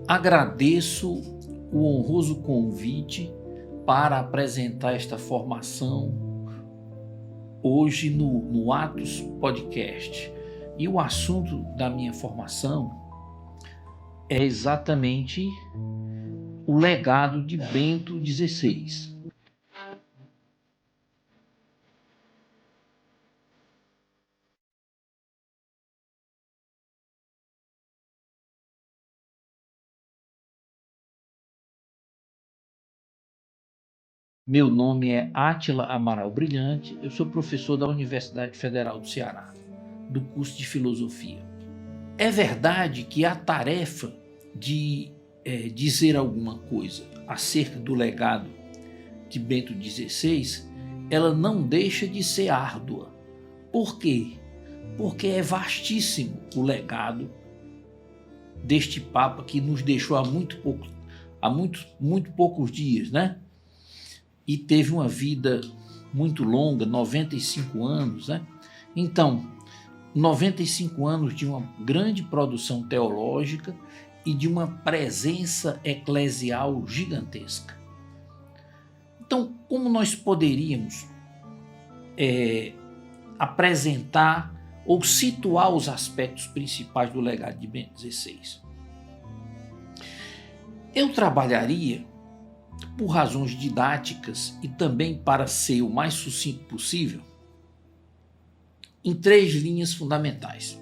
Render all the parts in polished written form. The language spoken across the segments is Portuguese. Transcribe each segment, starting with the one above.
Agradeço o honroso convite para apresentar esta formação hoje no Atos Podcast. E o assunto da minha formação é exatamente o legado de Bento XVI. Meu nome é Átila Amaral Brilhante, eu sou professor da Universidade Federal do Ceará, do curso de Filosofia. É verdade que a tarefa de dizer alguma coisa acerca do legado de Bento XVI, ela não deixa de ser árdua. Por quê? Porque é vastíssimo o legado deste Papa que nos deixou há muito poucos dias, né? E teve uma vida muito longa, 95 anos, né? Então, 95 anos de uma grande produção teológica e de uma presença eclesial gigantesca. Então, como nós poderíamos apresentar ou situar os aspectos principais do legado de Bento XVI? Eu trabalharia, por razões didáticas e também para ser o mais sucinto possível, em 3 linhas fundamentais.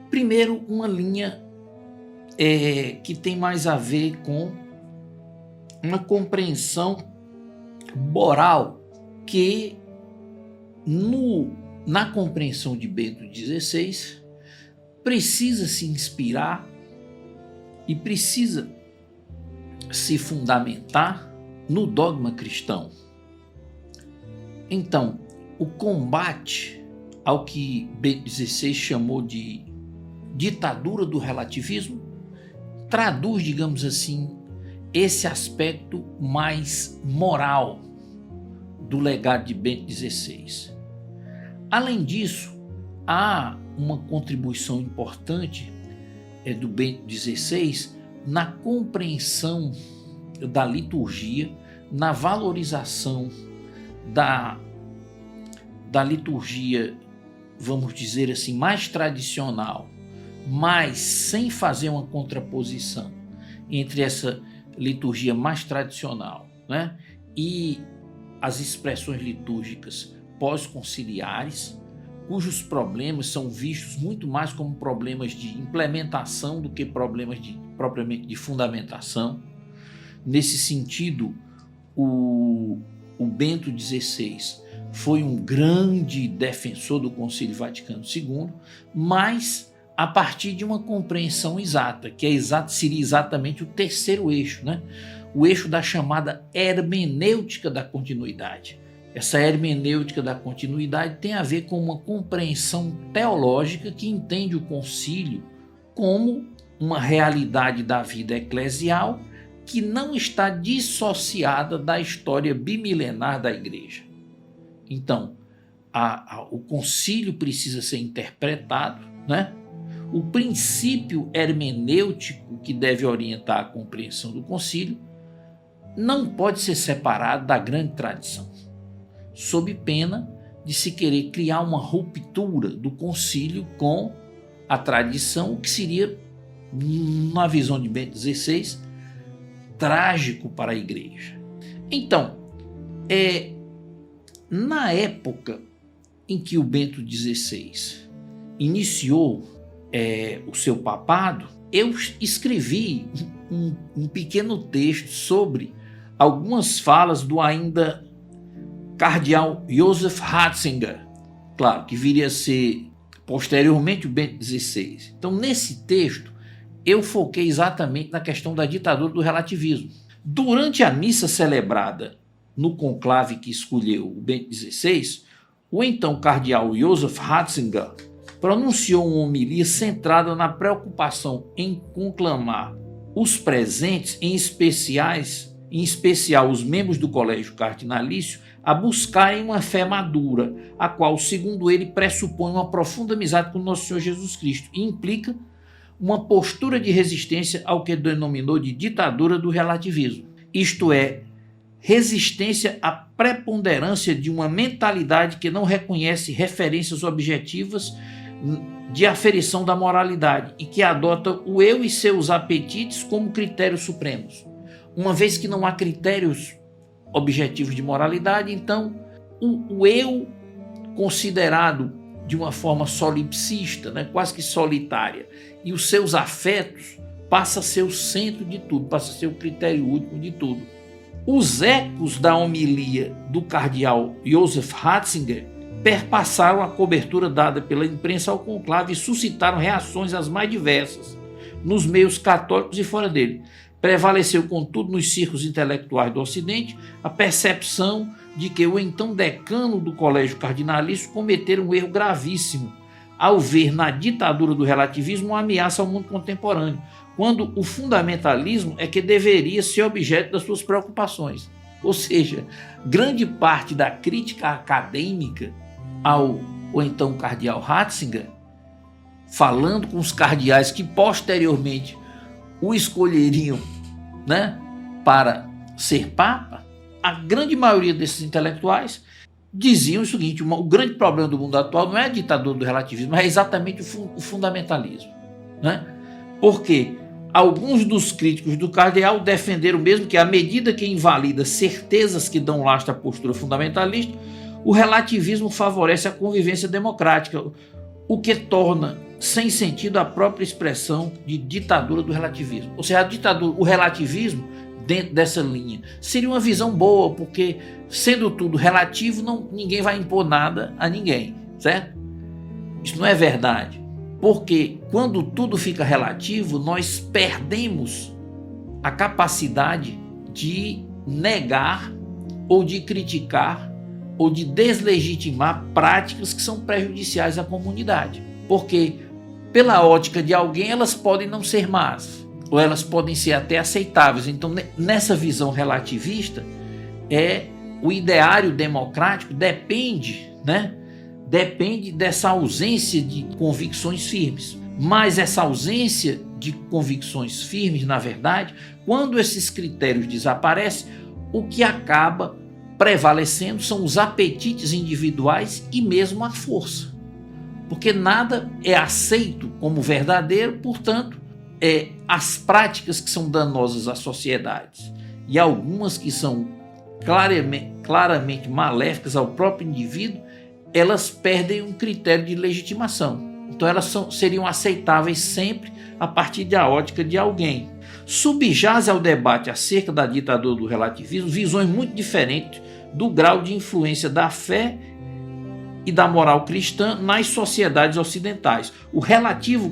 Primeiro, uma linha que tem mais a ver com uma compreensão moral que, na compreensão de Bento XVI, precisa se inspirar e precisa se fundamentar no dogma cristão. Então, o combate ao que Bento XVI chamou de ditadura do relativismo traduz, digamos assim, esse aspecto mais moral do legado de Bento XVI. Além disso, há uma contribuição importante do Bento XVI na compreensão da liturgia, na valorização da liturgia, vamos dizer assim, mais tradicional, mas sem fazer uma contraposição entre essa liturgia mais tradicional, né, e as expressões litúrgicas pós-conciliares, cujos problemas são vistos muito mais como problemas de implementação do que problemas propriamente de fundamentação. Nesse sentido, o Bento XVI foi um grande defensor do Concílio Vaticano II, mas a partir de uma compreensão exata, que seria exatamente o terceiro eixo, né? O eixo da chamada hermenêutica da continuidade. Essa hermenêutica da continuidade tem a ver com uma compreensão teológica que entende o concílio como uma realidade da vida eclesial que não está dissociada da história bimilenar da Igreja. Então, o concílio precisa ser interpretado, né? O princípio hermenêutico que deve orientar a compreensão do concílio não pode ser separado da grande tradição, sob pena de se querer criar uma ruptura do concílio com a tradição, o que seria, na visão de Bento XVI, trágico para a Igreja. Então, na época em que o Bento XVI iniciou o seu papado, eu escrevi um pequeno texto sobre algumas falas do ainda cardeal Joseph Ratzinger, claro, que viria a ser posteriormente o Bento XVI. Então, nesse texto, eu foquei exatamente na questão da ditadura do relativismo. Durante a missa celebrada no conclave que escolheu o Bento XVI, o então cardeal Joseph Ratzinger pronunciou uma homilia centrada na preocupação em conclamar os presentes, em especial os membros do colégio cardinalício, a buscarem uma fé madura, a qual, segundo ele, pressupõe uma profunda amizade com Nosso Senhor Jesus Cristo e implica uma postura de resistência ao que denominou de ditadura do relativismo, isto é, resistência à preponderância de uma mentalidade que não reconhece referências objetivas de aferição da moralidade e que adota o eu e seus apetites como critérios supremos. Uma vez que não há critérios objetivos de moralidade, então o eu considerado de uma forma solipsista, né, quase que solitária, e os seus afetos passa a ser o centro de tudo, passa a ser o critério último de tudo. Os ecos da homilia do cardeal Joseph Ratzinger perpassaram a cobertura dada pela imprensa ao conclave e suscitaram reações as mais diversas nos meios católicos e fora dele. Prevaleceu, contudo, nos círculos intelectuais do Ocidente a percepção de que o então decano do colégio cardinalício cometera um erro gravíssimo ao ver na ditadura do relativismo uma ameaça ao mundo contemporâneo, quando o fundamentalismo é que deveria ser objeto das suas preocupações. Ou seja, grande parte da crítica acadêmica ao então cardeal Ratzinger, falando com os cardeais que posteriormente o escolheriam, né, para ser papa, a grande maioria desses intelectuais diziam o seguinte: o grande problema do mundo atual não é a ditadura do relativismo, mas é exatamente o fundamentalismo, né? Porque alguns dos críticos do cardeal defenderam mesmo que, à medida que invalida certezas que dão lastro à postura fundamentalista, o relativismo favorece a convivência democrática, o que torna sem sentido a própria expressão de ditadura do relativismo. Ou seja, a ditadura, o relativismo, dentro dessa linha, seria uma visão boa, porque, sendo tudo relativo, ninguém vai impor nada a ninguém, certo? Isso não é verdade, porque quando tudo fica relativo, nós perdemos a capacidade de negar ou de criticar ou de deslegitimar práticas que são prejudiciais à comunidade, porque pela ótica de alguém elas podem não ser más, ou elas podem ser até aceitáveis. Então, nessa visão relativista, o ideário democrático depende, né? Depende dessa ausência de convicções firmes. Mas essa ausência de convicções firmes, na verdade, quando esses critérios desaparecem, o que acaba prevalecendo são os apetites individuais e mesmo a força. Porque nada é aceito como verdadeiro, portanto, as práticas que são danosas às sociedades e algumas que são claramente maléficas ao próprio indivíduo, elas perdem um critério de legitimação. Então elas seriam aceitáveis sempre a partir da ótica de alguém. Subjaz ao debate acerca da ditadura do relativismo visões muito diferentes do grau de influência da fé e da moral cristã nas sociedades ocidentais. O relativismo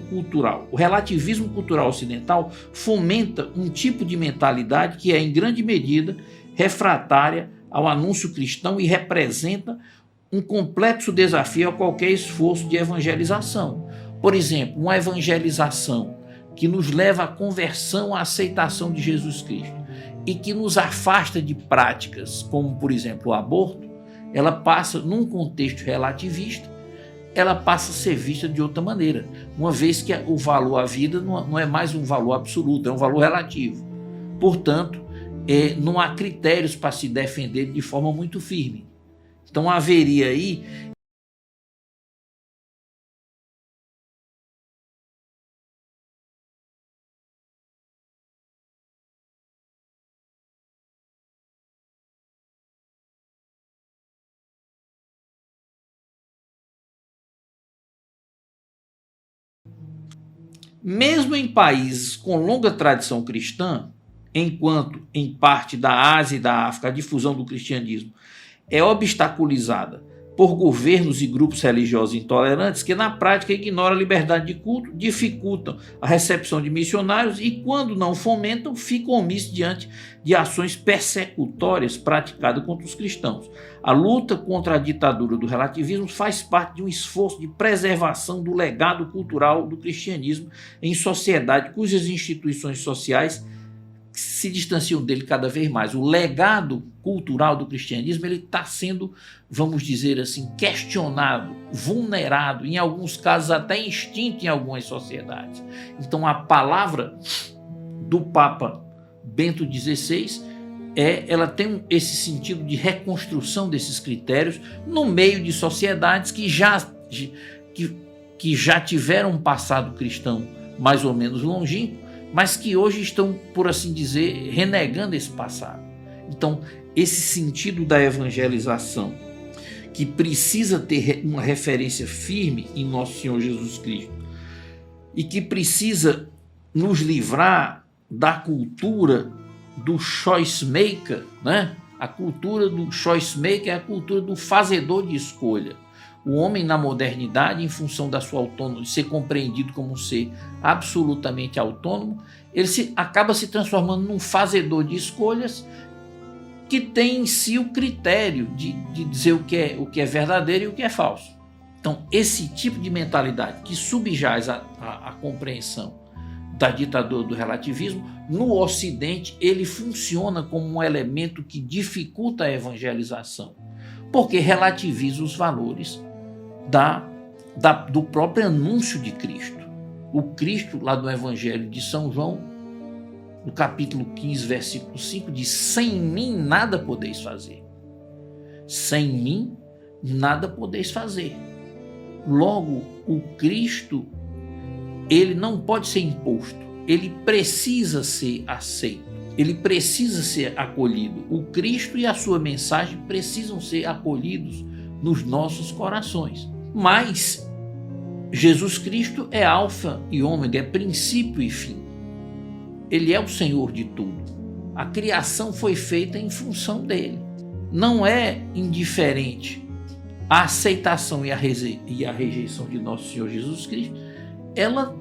cultural ocidental fomenta um tipo de mentalidade que é, em grande medida, refratária ao anúncio cristão e representa um complexo desafio a qualquer esforço de evangelização. Por exemplo, uma evangelização que nos leva à conversão, à aceitação de Jesus Cristo e que nos afasta de práticas como, por exemplo, o aborto, ela passa, num contexto relativista, ela passa a ser vista de outra maneira, uma vez que o valor à vida não é mais um valor absoluto, é um valor relativo. Portanto, não há critérios para se defender de forma muito firme. Então haveria aí mesmo em países com longa tradição cristã, enquanto em parte da Ásia e da África a difusão do cristianismo é obstaculizada por governos e grupos religiosos intolerantes que na prática ignoram a liberdade de culto, dificultam a recepção de missionários e, quando não fomentam, ficam omissos diante de ações persecutórias praticadas contra os cristãos. A luta contra a ditadura do relativismo faz parte de um esforço de preservação do legado cultural do cristianismo em sociedade cujas instituições sociais se se distanciam dele cada vez mais. O legado cultural do cristianismo ele está sendo, vamos dizer assim, questionado, vulnerado, em alguns casos até extinto em algumas sociedades. Então a palavra do Papa Bento XVI ela tem esse sentido de reconstrução desses critérios no meio de sociedades que já tiveram um passado cristão mais ou menos longínquo, mas que hoje estão, por assim dizer, renegando esse passado. Então, esse sentido da evangelização, que precisa ter uma referência firme em Nosso Senhor Jesus Cristo e que precisa nos livrar da cultura do choice maker, né? A cultura do choice maker é a cultura do fazedor de escolha. O homem na modernidade, em função da sua autonomia, de ser compreendido como um ser absolutamente autônomo, ele acaba se transformando num fazedor de escolhas que tem em si o critério de dizer o que é verdadeiro e o que é falso. Então, esse tipo de mentalidade que subjaz a compreensão da ditadura do relativismo, no Ocidente, ele funciona como um elemento que dificulta a evangelização, porque relativiza os valores do próprio anúncio de Cristo. O Cristo, lá do Evangelho de São João, no capítulo 15, versículo 5, diz: sem mim nada podeis fazer. Sem mim nada podeis fazer. Logo, o Cristo, ele não pode ser imposto, ele precisa ser aceito, ele precisa ser acolhido. O Cristo e a sua mensagem precisam ser acolhidos nos nossos corações. Mas Jesus Cristo é alfa e ômega, é princípio e fim. Ele é o Senhor de tudo. A criação foi feita em função dele. Não é indiferente a aceitação e a rejeição de nosso Senhor Jesus Cristo. Ela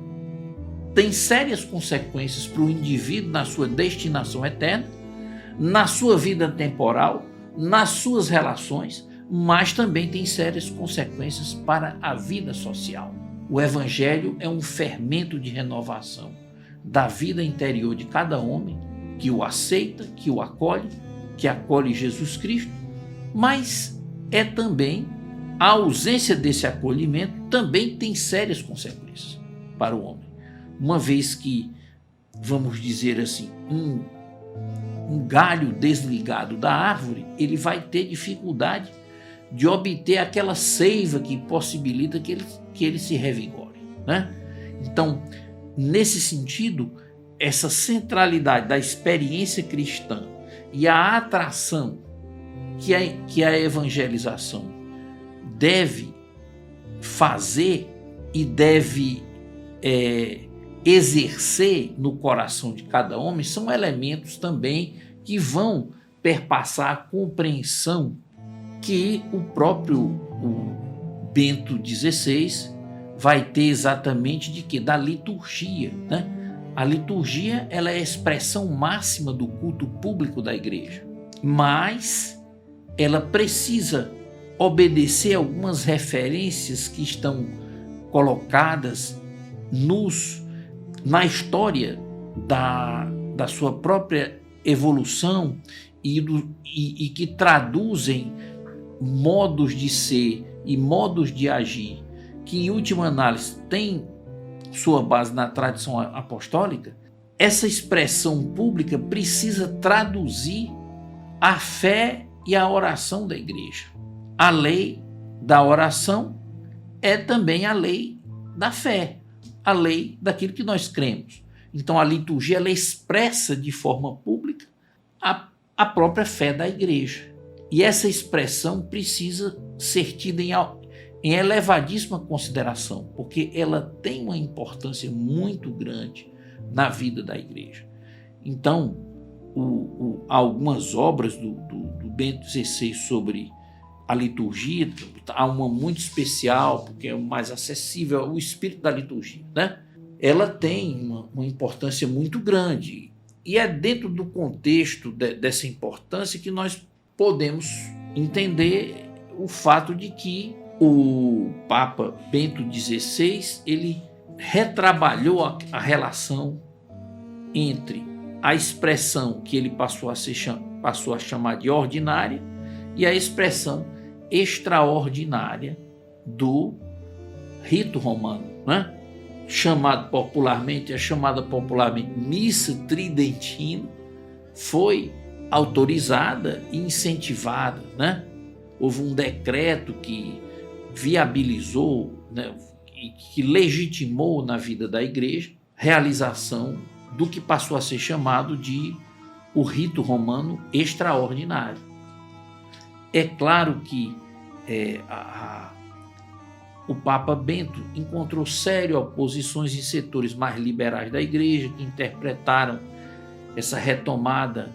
tem sérias consequências para o indivíduo na sua destinação eterna, na sua vida temporal, nas suas relações, mas também tem sérias consequências para a vida social. O Evangelho é um fermento de renovação da vida interior de cada homem que o aceita, que o acolhe, que acolhe Jesus Cristo, mas é também a ausência desse acolhimento também tem sérias consequências para o homem, uma vez que, vamos dizer assim, um galho desligado da árvore, ele vai ter dificuldade de obter aquela seiva que possibilita que ele se revigore, né? Então, nesse sentido, essa centralidade da experiência cristã e a atração que a evangelização deve fazer e deve exercer no coração de cada homem são elementos também que vão perpassar a compreensão que o próprio Bento XVI vai ter exatamente de quê? Da liturgia, né? A liturgia ela é a expressão máxima do culto público da igreja, mas ela precisa obedecer algumas referências que estão colocadas na história da sua própria evolução e que traduzem modos de ser e modos de agir que, em última análise, tem sua base na tradição apostólica. Essa expressão pública precisa traduzir a fé e a oração da igreja. A lei da oração é também a lei da fé, a lei daquilo que nós cremos. Então a liturgia ela expressa de forma pública a própria fé da igreja. E essa expressão precisa ser tida em elevadíssima consideração, porque ela tem uma importância muito grande na vida da igreja. Então, algumas obras do Bento XVI sobre a liturgia, há uma muito especial, porque é mais acessível, o espírito da liturgia, né? Ela tem uma importância muito grande, e é dentro do contexto dessa importância que nós podemos entender o fato de que o Papa Bento XVI ele retrabalhou a relação entre a expressão que ele passou a chamar de ordinária e a expressão extraordinária do rito romano, né? Chamada popularmente missa tridentina, foi autorizada e incentivada, né? Houve um decreto que viabilizou, né, e que legitimou na vida da igreja a realização do que passou a ser chamado de o rito romano extraordinário. É claro que o Papa Bento encontrou sérias oposições em setores mais liberais da igreja, que interpretaram essa retomada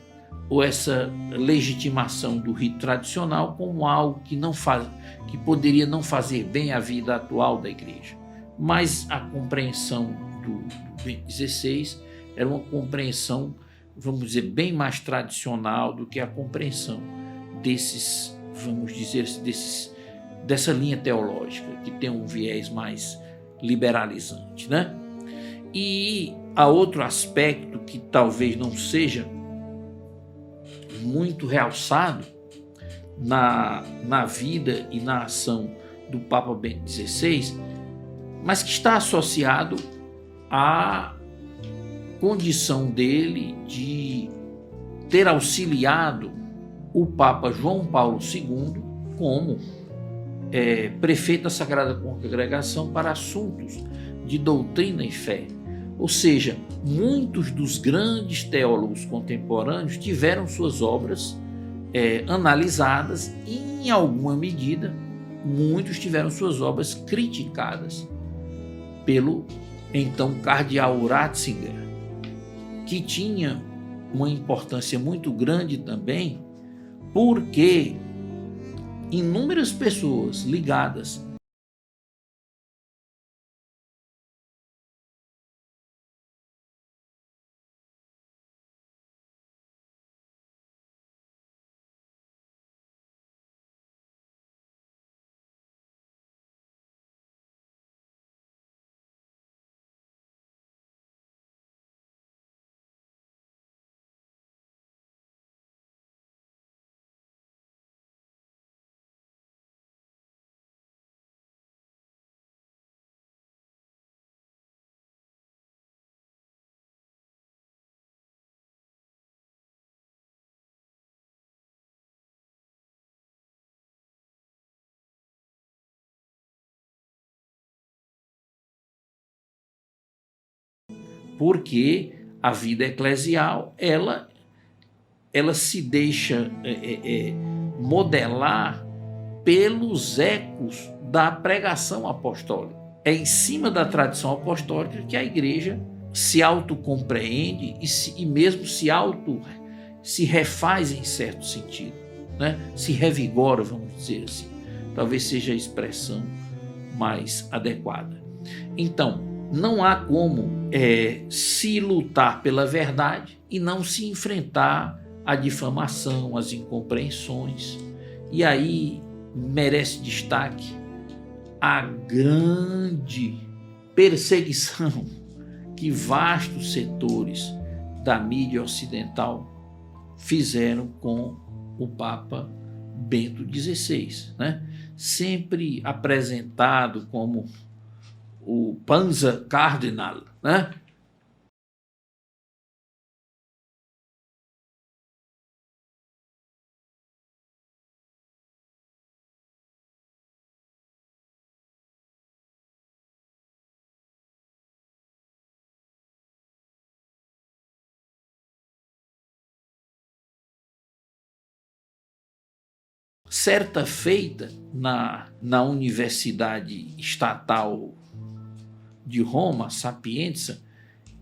ou essa legitimação do rito tradicional como algo que poderia não fazer bem à vida atual da igreja. Mas a compreensão do Bento XVI era uma compreensão, vamos dizer, bem mais tradicional do que a compreensão dessa linha teológica, que tem um viés mais liberalizante, né? E há outro aspecto que talvez não seja muito realçado na vida e na ação do Papa Bento XVI, mas que está associado à condição dele de ter auxiliado o Papa João Paulo II como prefeito da Sagrada Congregação para assuntos de doutrina e fé. Ou seja, muitos dos grandes teólogos contemporâneos tiveram suas obras analisadas e, em alguma medida, muitos tiveram suas obras criticadas pelo então cardeal Ratzinger, que tinha uma importância muito grande também, porque inúmeras pessoas ligadas porque a vida eclesial ela se deixa modelar pelos ecos da pregação apostólica. É em cima da tradição apostólica que a igreja se autocompreende e mesmo se refaz em certo sentido, né? Se revigora, vamos dizer assim. Talvez seja a expressão mais adequada. Então, não há como se lutar pela verdade e não se enfrentar a difamação, as incompreensões. E aí merece destaque a grande perseguição que vastos setores da mídia ocidental fizeram com o Papa Bento XVI, né? Sempre apresentado como o Panzer Cardinal, né? Certa feita na Universidade Estatal de Roma, Sapienza,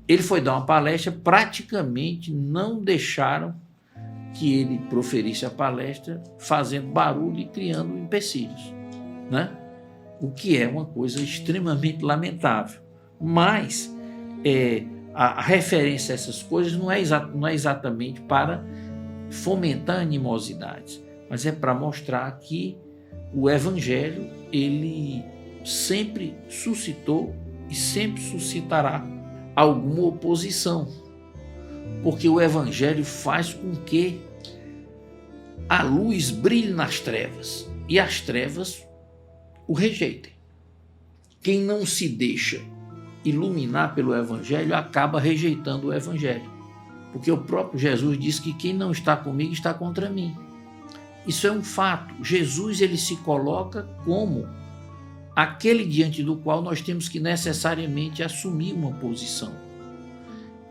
ele foi dar uma palestra, praticamente não deixaram que ele proferisse a palestra fazendo barulho e criando empecilhos, né? O que é uma coisa extremamente lamentável. Mas a referência a essas coisas não é exatamente para fomentar animosidades, mas é para mostrar que o Evangelho ele sempre suscitou e sempre suscitará alguma oposição, porque o Evangelho faz com que a luz brilhe nas trevas e as trevas o rejeitem. Quem não se deixa iluminar pelo Evangelho acaba rejeitando o Evangelho, porque o próprio Jesus diz que quem não está comigo está contra mim. Isso é um fato. Jesus, ele se coloca como aquele diante do qual nós temos que necessariamente assumir uma posição.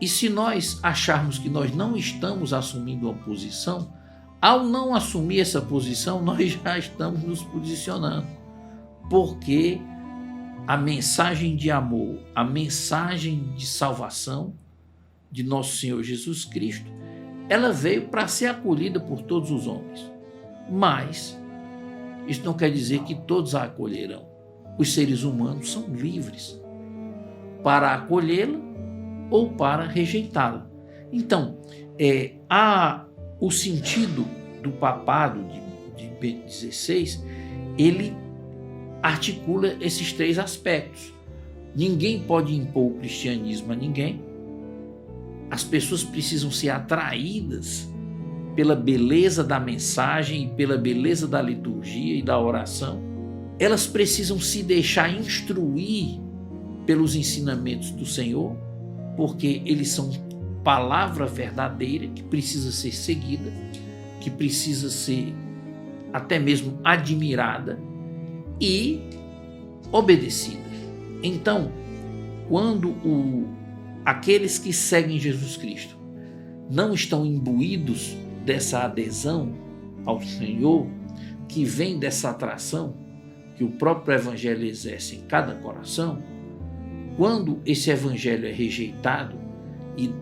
E se nós acharmos que nós não estamos assumindo uma posição, ao não assumir essa posição, nós já estamos nos posicionando, porque a mensagem de amor, a mensagem de salvação de nosso Senhor Jesus Cristo, ela veio para ser acolhida por todos os homens. Mas isso não quer dizer que todos a acolherão. Os seres humanos são livres para acolhê-la ou para rejeitá-la. Então, o sentido do papado de Bento XVI, ele articula esses três aspectos. Ninguém pode impor o cristianismo a ninguém. As pessoas precisam ser atraídas pela beleza da mensagem e pela beleza da liturgia e da oração. Elas precisam se deixar instruir pelos ensinamentos do Senhor, porque eles são palavra verdadeira que precisa ser seguida, que precisa ser até mesmo admirada e obedecida. Então, quando aqueles que seguem Jesus Cristo não estão imbuídos dessa adesão ao Senhor, que vem dessa atração que o próprio Evangelho exerce em cada coração, quando esse Evangelho é rejeitado e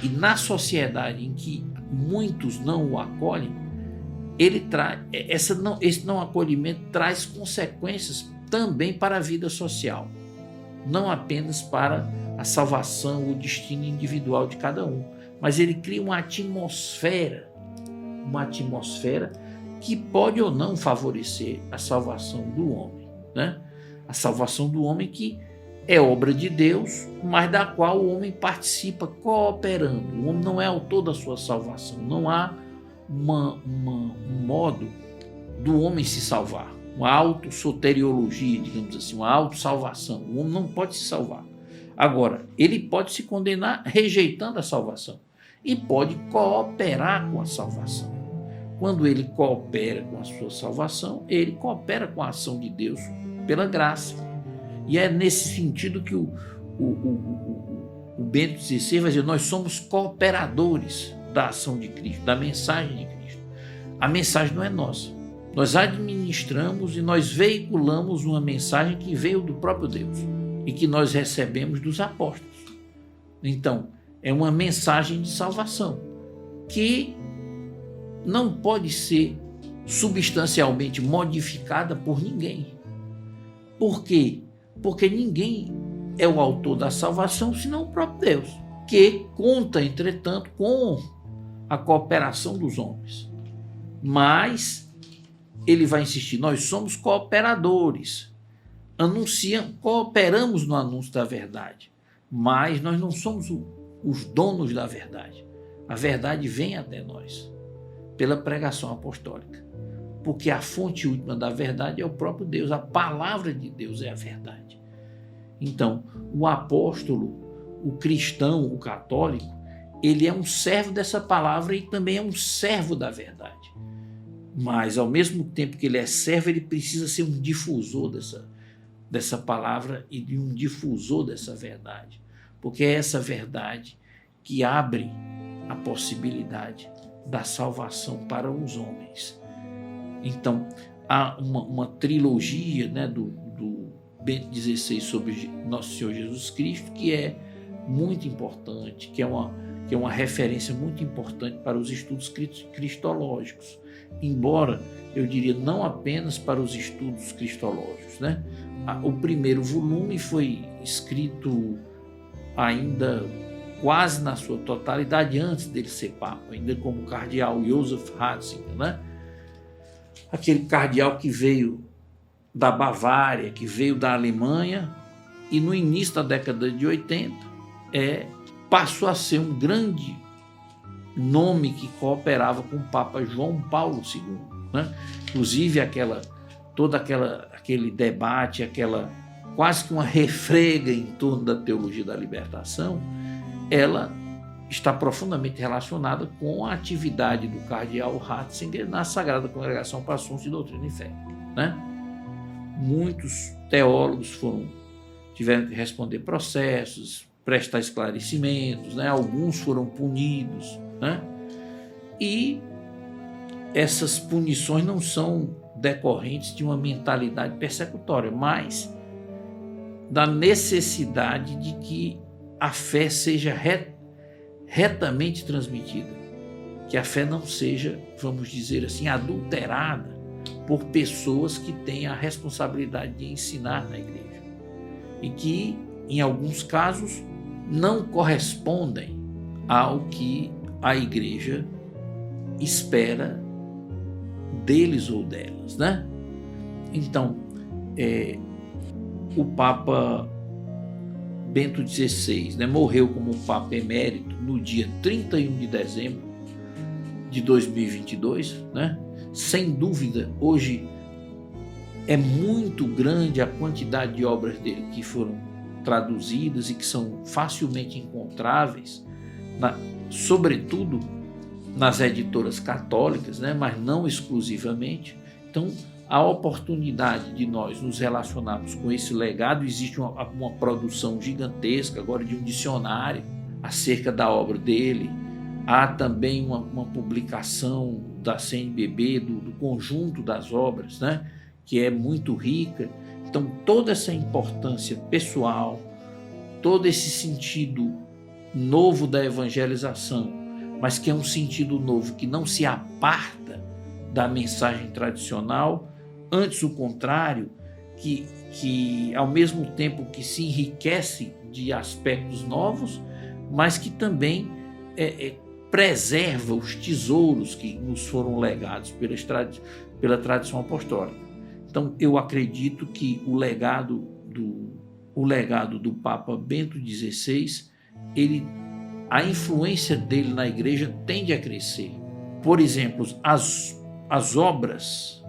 na sociedade em que muitos não o acolhem, esse não acolhimento traz consequências também para a vida social, não apenas para a salvação, o destino individual de cada um, mas ele cria uma atmosfera que pode ou não favorecer a salvação do homem, né? A salvação do homem que é obra de Deus, mas da qual o homem participa cooperando. O homem não é autor da sua salvação, não há um modo do homem se salvar, uma autossoteriologia, digamos assim, uma autossalvação. O homem não pode se salvar. Agora, ele pode se condenar rejeitando a salvação e pode cooperar com a salvação. Quando ele coopera com a sua salvação, ele coopera com a ação de Deus pela graça. E é nesse sentido que o Bento XVI vai dizer: nós somos cooperadores da ação de Cristo, da mensagem de Cristo. A mensagem não é nossa. Nós administramos e nós veiculamos uma mensagem que veio do próprio Deus e que nós recebemos dos apóstolos. Então, é uma mensagem de salvação que não pode ser substancialmente modificada por ninguém. Por quê? Porque ninguém é o autor da salvação senão o próprio Deus, que conta, entretanto, com a cooperação dos homens. Mas ele vai insistir: nós somos cooperadores, cooperamos no anúncio da verdade, mas nós não somos os donos da verdade. A verdade vem até nós pela pregação apostólica, porque a fonte última da verdade é o próprio Deus, a palavra de Deus é a verdade. Então, o apóstolo, o cristão, o católico, ele é um servo dessa palavra e também é um servo da verdade. Mas, ao mesmo tempo que ele é servo, ele precisa ser um difusor dessa palavra e de um difusor dessa verdade, porque é essa verdade que abre a possibilidade da salvação para os homens. Então, há uma trilogia, né, do Bento XVI sobre Nosso Senhor Jesus Cristo, que é muito importante, que é uma referência muito importante para os estudos cristológicos, embora eu diria não apenas para os estudos cristológicos, né? O primeiro volume foi escrito ainda quase na sua totalidade antes dele ser papa, ainda como cardeal Joseph Ratzinger, né? Aquele cardeal que veio da Bavária, que veio da Alemanha e no início da década de 80 passou a ser um grande nome que cooperava com o Papa João Paulo II, né? Inclusive aquele debate, aquela quase que uma refrega em torno da teologia da libertação, ela está profundamente relacionada com a atividade do cardeal Ratzinger na Sagrada Congregação para Assuntos de Doutrina e Fé, né? Muitos teólogos tiveram que responder processos, prestar esclarecimentos, né? Alguns foram punidos, né? E essas punições não são decorrentes de uma mentalidade persecutória, mas da necessidade de que a fé seja retamente transmitida, que a fé não seja, vamos dizer assim, adulterada por pessoas que têm a responsabilidade de ensinar na igreja e que, em alguns casos, não correspondem ao que a igreja espera deles ou delas, né? Então, o Papa Bento XVI, né, morreu como Papa Emérito no dia 31 de dezembro de 2022, né? Sem dúvida, hoje é muito grande a quantidade de obras dele que foram traduzidas e que são facilmente encontráveis, sobretudo nas editoras católicas, né? Mas não exclusivamente. Então, a oportunidade de nós nos relacionarmos com esse legado, existe uma produção gigantesca agora de um dicionário acerca da obra dele, há também uma publicação da CNBB, do conjunto das obras, né, que é muito rica. Então, toda essa importância pessoal, todo esse sentido novo da evangelização, mas que é um sentido novo que não se aparta da mensagem tradicional, antes o contrário, que ao mesmo tempo que se enriquece de aspectos novos, mas que também preserva os tesouros que nos foram legados pela tradição apostólica. Então, eu acredito que o legado do Papa Bento XVI, a influência dele na igreja tende a crescer. Por exemplo, as obras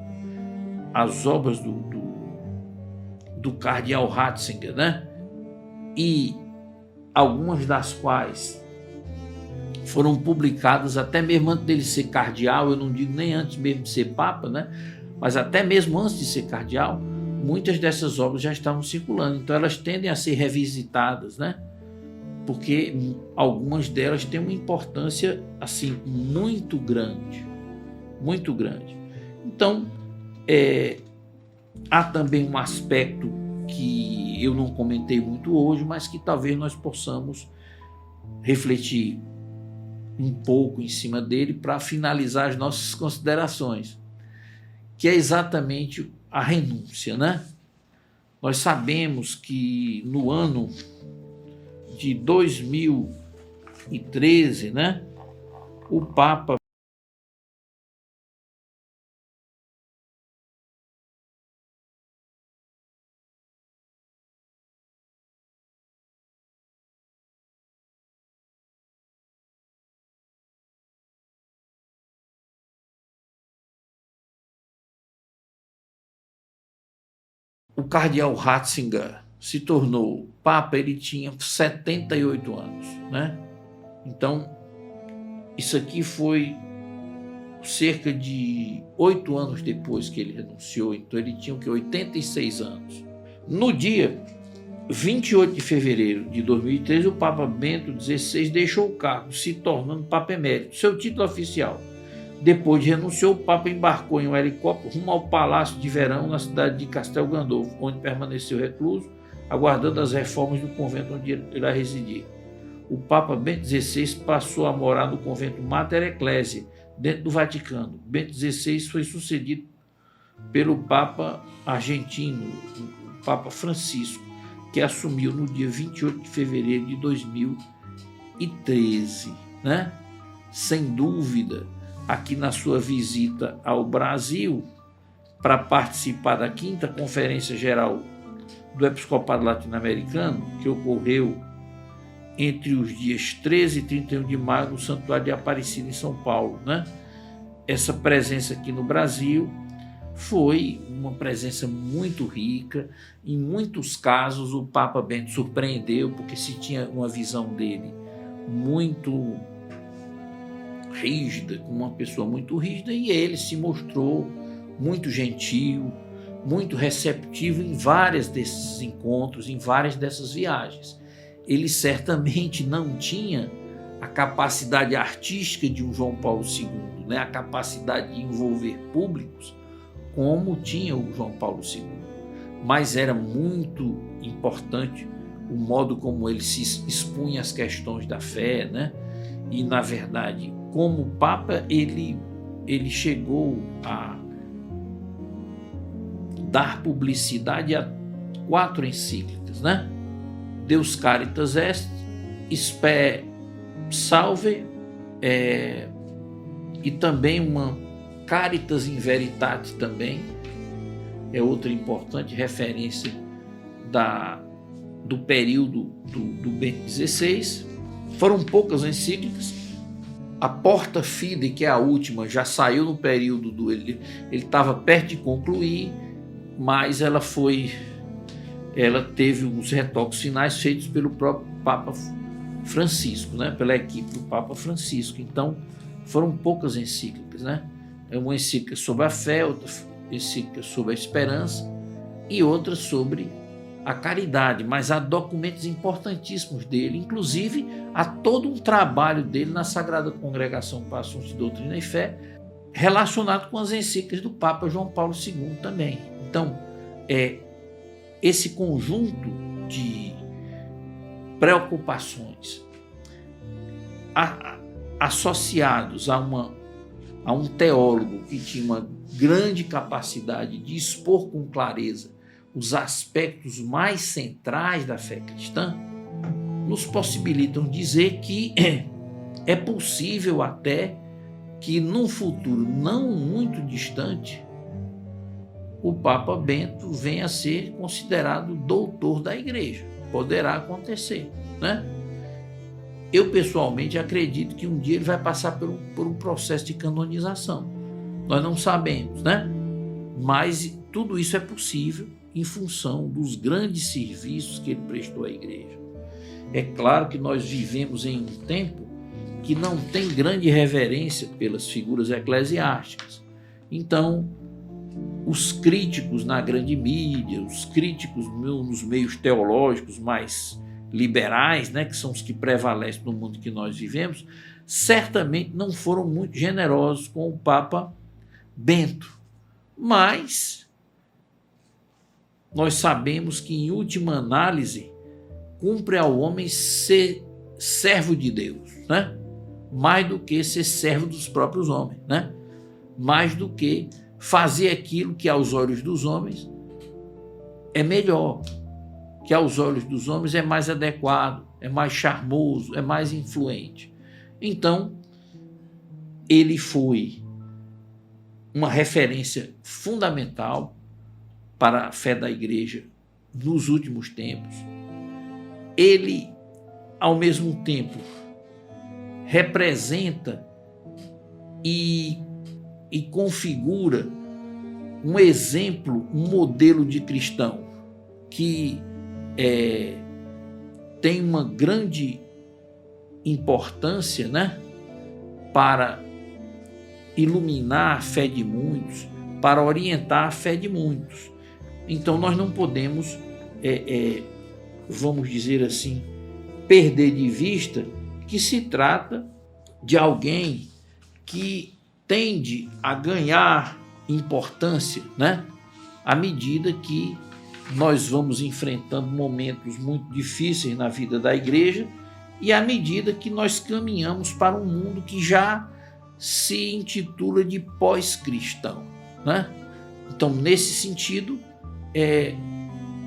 do cardeal Ratzinger, né? E algumas das quais foram publicadas até mesmo antes dele ser cardeal, eu não digo nem antes mesmo de ser papa, né? Mas até mesmo antes de ser cardeal, muitas dessas obras já estavam circulando, então elas tendem a ser revisitadas, né? Porque algumas delas têm uma importância assim muito grande, muito grande. Então, há também um aspecto que eu não comentei muito hoje, mas que talvez nós possamos refletir um pouco em cima dele para finalizar as nossas considerações, que é exatamente a renúncia, né? Nós sabemos que no ano de 2013, né, o Papa o cardeal Ratzinger se tornou Papa, ele tinha 78 anos, né? Então, isso aqui foi cerca de 8 anos depois que ele renunciou, então ele tinha 86 anos. No dia 28 de fevereiro de 2013, o Papa Bento XVI deixou o cargo, se tornando Papa Emérito, seu título oficial. Depois de renunciar, o Papa embarcou em um helicóptero rumo ao Palácio de Verão, na cidade de Castel Gandolfo, onde permaneceu recluso, aguardando as reformas do convento onde ele irá residir. O Papa Bento XVI passou a morar no convento Mater Ecclesiae, dentro do Vaticano. Bento XVI foi sucedido pelo Papa argentino, o Papa Francisco, que assumiu no dia 28 de fevereiro de 2013, né? Sem dúvida, aqui na sua visita ao Brasil, para participar da 5ª Conferência Geral do Episcopado Latino-Americano, que ocorreu entre os dias 13 e 31 de maio no Santuário de Aparecida, em São Paulo, né? Essa presença aqui no Brasil foi uma presença muito rica. Em muitos casos, o Papa Bento surpreendeu, porque se tinha uma visão dele muito rígida, com uma pessoa muito rígida, e ele se mostrou muito gentil, muito receptivo em vários desses encontros, em várias dessas viagens. Ele certamente não tinha a capacidade artística de um João Paulo II, né? A capacidade de envolver públicos como tinha o João Paulo II, mas era muito importante o modo como ele se expunha às questões da fé, né? E, na verdade, como Papa, ele chegou a dar publicidade a 4 encíclicas, né? Deus Caritas Est, Spe Salve, e também uma Caritas in Veritate também, é outra importante referência do período do Bento XVI. Foram poucas encíclicas. A Porta Fidei, que é a última, já saiu no período ele estava perto de concluir, mas ela teve uns retoques finais feitos pelo próprio Papa Francisco, né? Pela equipe do Papa Francisco. Então, foram poucas encíclicas, né? Uma encíclica sobre a fé, outra encíclica sobre a esperança e outra sobre a caridade, mas há documentos importantíssimos dele, inclusive há todo um trabalho dele na Sagrada Congregação para Assuntos de Doutrina e Fé, relacionado com as encíclicas do Papa João Paulo II também. Então, esse conjunto de preocupações associados a um teólogo que tinha uma grande capacidade de expor com clareza os aspectos mais centrais da fé cristã, nos possibilitam dizer que é possível até que num futuro não muito distante o Papa Bento venha a ser considerado doutor da Igreja. Poderá acontecer, né? Eu pessoalmente acredito que um dia ele vai passar por um processo de canonização. Nós não sabemos, né? Mas tudo isso é possível em função dos grandes serviços que ele prestou à Igreja. É claro que nós vivemos em um tempo que não tem grande reverência pelas figuras eclesiásticas. Então, os críticos na grande mídia, os críticos nos meios teológicos mais liberais, né, que são os que prevalecem no mundo que nós vivemos, certamente não foram muito generosos com o Papa Bento. Mas nós sabemos que, em última análise, cumpre ao homem ser servo de Deus, né? Mais do que ser servo dos próprios homens, né? Mais do que fazer aquilo que aos olhos dos homens é melhor, que aos olhos dos homens é mais adequado, é mais charmoso, é mais influente. Então, ele foi uma referência fundamental para a fé da Igreja nos últimos tempos. Ele, ao mesmo tempo, representa e configura um exemplo, um modelo de cristão que tem uma grande importância, né, para iluminar a fé de muitos, para orientar a fé de muitos. Então nós não podemos, vamos dizer assim, perder de vista que se trata de alguém que tende a ganhar importância, né, à medida que nós vamos enfrentando momentos muito difíceis na vida da Igreja e à medida que nós caminhamos para um mundo que já se intitula de pós-cristão, né? Então, nesse sentido,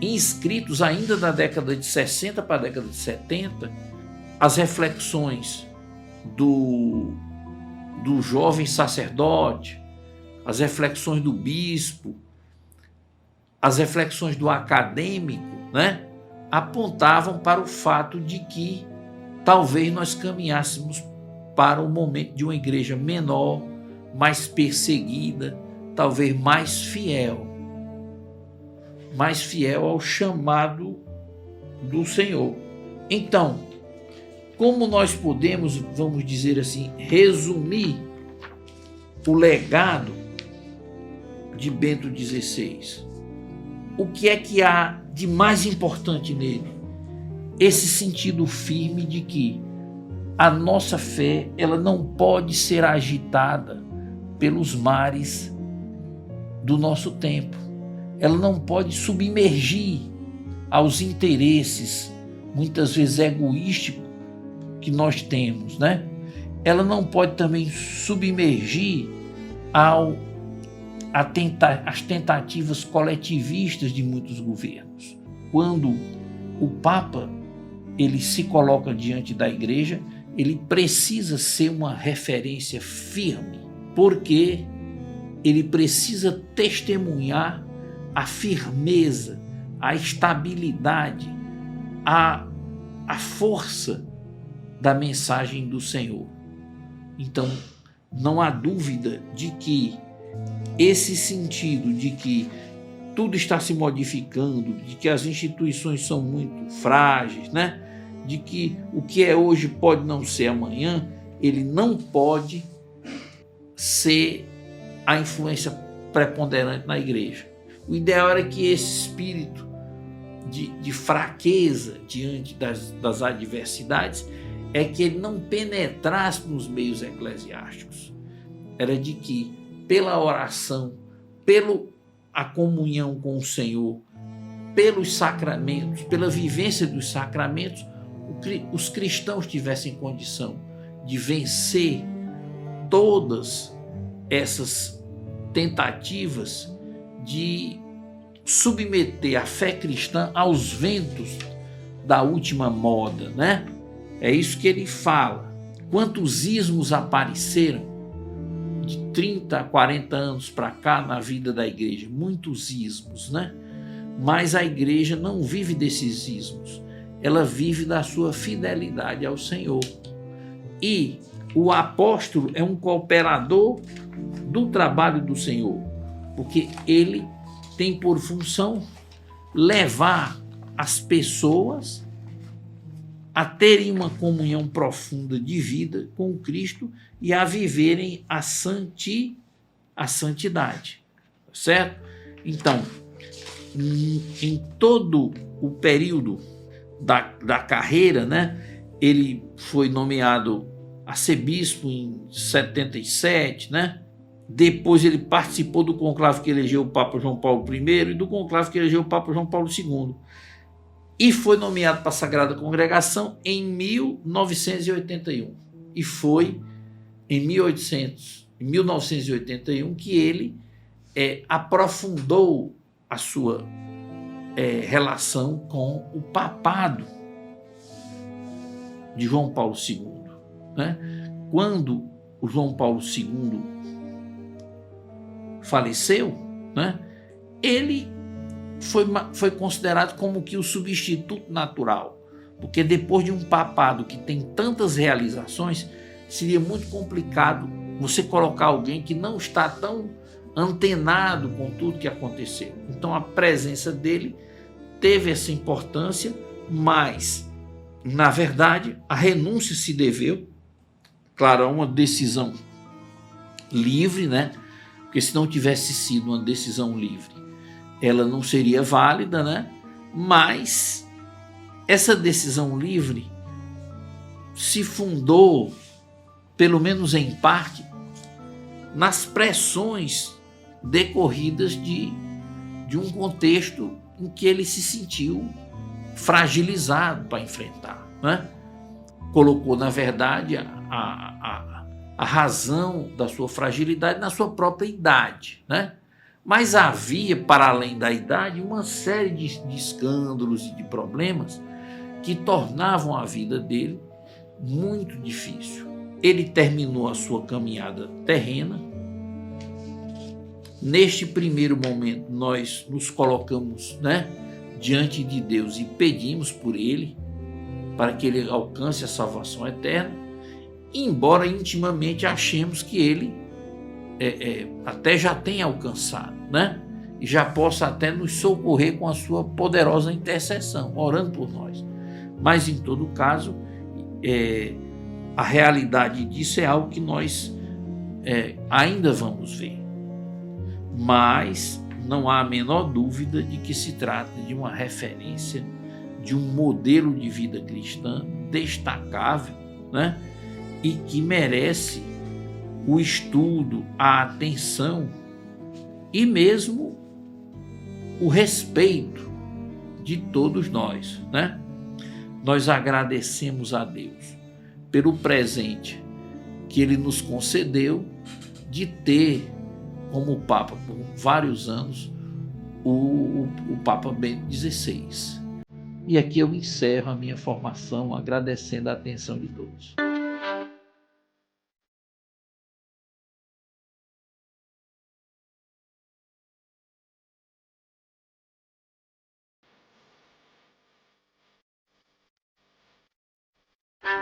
inscritos ainda da década de 60 para a década de 70, as reflexões do jovem sacerdote, as reflexões do bispo, as reflexões do acadêmico, né, apontavam para o fato de que talvez nós caminhássemos para um momento de uma igreja menor, mais perseguida, talvez mais fiel ao chamado do Senhor. Então, como nós podemos, vamos dizer assim, resumir o legado de Bento XVI? O que é que há de mais importante nele? Esse sentido firme de que a nossa fé, ela não pode ser agitada pelos mares do nosso tempo. Ela não pode submergir aos interesses, muitas vezes egoísticos, que nós temos, né? Ela não pode também submergir às tentativas coletivistas de muitos governos. Quando o Papa ele se coloca diante da igreja, ele precisa ser uma referência firme, porque ele precisa testemunhar a firmeza, a estabilidade, a força da mensagem do Senhor. Então, não há dúvida de que esse sentido de que tudo está se modificando, de que as instituições são muito frágeis, né? De que o que é hoje pode não ser amanhã, ele não pode ser a influência preponderante na igreja. O ideal era que esse espírito de fraqueza diante das adversidades é que ele não penetrasse nos meios eclesiásticos. Era de que, pela oração, pela comunhão com o Senhor, pelos sacramentos, pela vivência dos sacramentos, os cristãos tivessem condição de vencer todas essas tentativas de submeter a fé cristã aos ventos da última moda, né? É isso que ele fala. Quantos ismos apareceram de 30 a 40 anos para cá na vida da igreja? Muitos ismos, né? Mas a igreja não vive desses ismos. Ela vive da sua fidelidade ao Senhor. E o apóstolo é um cooperador do trabalho do Senhor, porque ele tem por função levar as pessoas a terem uma comunhão profunda de vida com Cristo e a viverem a santidade, certo? Então, em todo o período da carreira, né, ele foi nomeado arcebispo em 77, né? Depois ele participou do conclave que elegeu o Papa João Paulo I e do conclave que elegeu o Papa João Paulo II. E foi nomeado para a Sagrada Congregação em 1981. E foi em 1981 que ele aprofundou a sua relação com o papado de João Paulo II. Né? Quando o João Paulo II faleceu, né, ele foi considerado como que o substituto natural, porque depois de um papado que tem tantas realizações, seria muito complicado você colocar alguém que não está tão antenado com tudo que aconteceu. Então a presença dele teve essa importância, mas, na verdade, a renúncia se deveu, claro, a uma decisão livre, né? Porque se não tivesse sido uma decisão livre, ela não seria válida, né? Mas essa decisão livre se fundou, pelo menos em parte, nas pressões decorridas de um contexto em que ele se sentiu fragilizado para enfrentar, né? Colocou, na verdade, a razão da sua fragilidade na sua própria idade, né? Mas havia, para além da idade, uma série de escândalos e de problemas que tornavam a vida dele muito difícil. Ele terminou a sua caminhada terrena. Neste primeiro momento, nós nos colocamos, né, diante de Deus e pedimos por ele, para que ele alcance a salvação eterna, embora intimamente achemos que ele até já tenha alcançado, né? E já possa até nos socorrer com a sua poderosa intercessão, orando por nós. Mas, em todo caso, a realidade disso é algo que nós ainda vamos ver. Mas não há a menor dúvida de que se trata de uma referência, de um modelo de vida cristã destacável, né? E que merece o estudo, a atenção e mesmo o respeito de todos nós, né? Nós agradecemos a Deus pelo presente que Ele nos concedeu de ter como Papa por vários anos o Papa Bento XVI. E aqui eu encerro a minha formação agradecendo a atenção de todos.